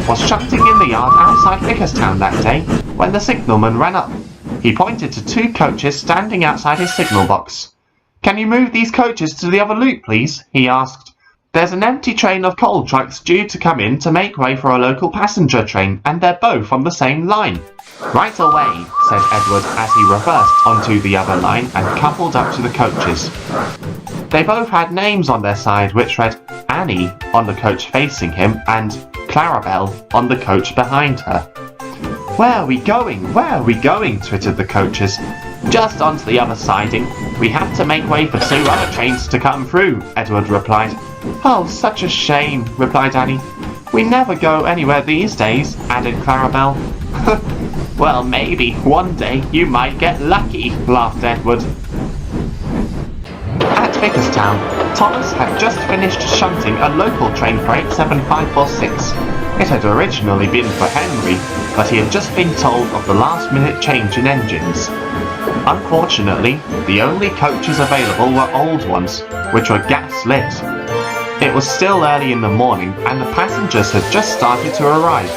was shunting in the yard outside Vickerstown that day when the signalman ran up. He pointed to 2 coaches standing outside his signal box. "Can you move these coaches to the other loop, please?" he asked. "There's an empty train of coal trucks due to come in to make way for a local passenger train, and they're both on the same line." "Right away," said Edward as he reversed onto the other line and coupled up to the coaches. They both had names on their side which read Annie on the coach facing him and Clarabelle on the coach behind her. "Where are we going? Where are we going?" twittered the coaches. "Just onto the other siding. We have to make way for 2 other trains to come through," Edward replied. "Oh, such a shame," replied Annie. "We never go anywhere these days," added Clarabelle. "Well, maybe one day you might get lucky," laughed Edward. At Vickerstown, Thomas had just finished shunting a local train for 87546. It had originally been for Henry, but he had just been told of the last-minute change in engines. Unfortunately, the only coaches available were old ones, which were gas-lit. It was still early in the morning, and the passengers had just started to arrive.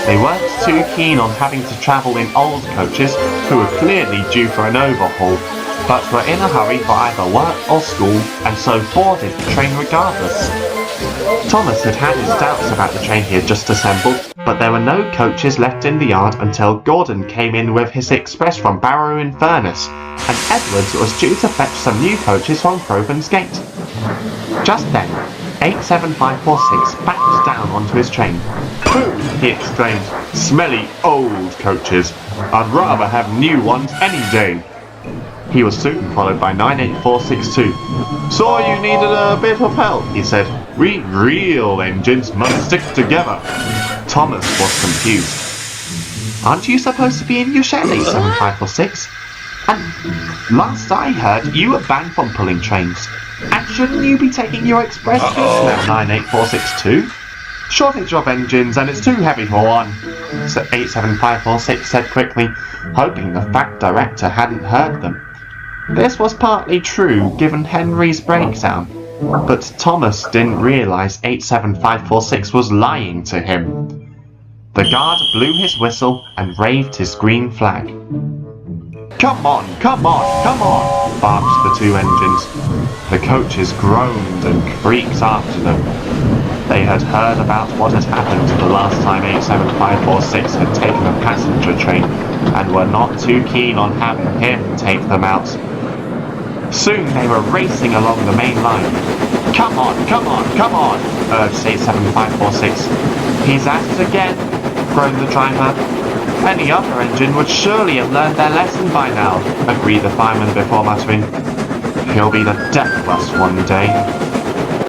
They weren't too keen on having to travel in old coaches, who were clearly due for an overhaul, but were in a hurry for either work or school, and so boarded the train regardless. Thomas had had his doubts about the train he had just assembled, but there were no coaches left in the yard until Gordon came in with his express from Barrow-in-Furness, and Edwards was due to fetch some new coaches from Crovan's Gate. Just then, 87546 backed down onto his train. "Pooh!" he exclaimed. "Smelly old coaches. I'd rather have new ones any day." He was soon followed by 98462. "Saw you needed a bit of help," he said. "We real engines must stick together." Thomas was confused. "Aren't you supposed to be in your shed, 87546? And last I heard, you were banned from pulling trains. And shouldn't you be taking your express goods now, 98462? "Shortage of engines, and it's too heavy for one," 87546 said quickly, hoping the fact director hadn't heard them. This was partly true, given Henry's breakdown, but Thomas didn't realise 87546 was lying to him. The guard blew his whistle and waved his green flag. "Come on, come on, come on," barked the 2 engines. The coaches groaned and creaked after them. They had heard about what had happened the last time 87546 had taken a passenger train, and were not too keen on having him take them out. Soon they were racing along the main line. "Come on, come on, come on," urged 87546. "He's at it again," groaned the driver. "Any other engine would surely have learned their lesson by now," agreed the fireman before muttering, "He'll be the death of us one day."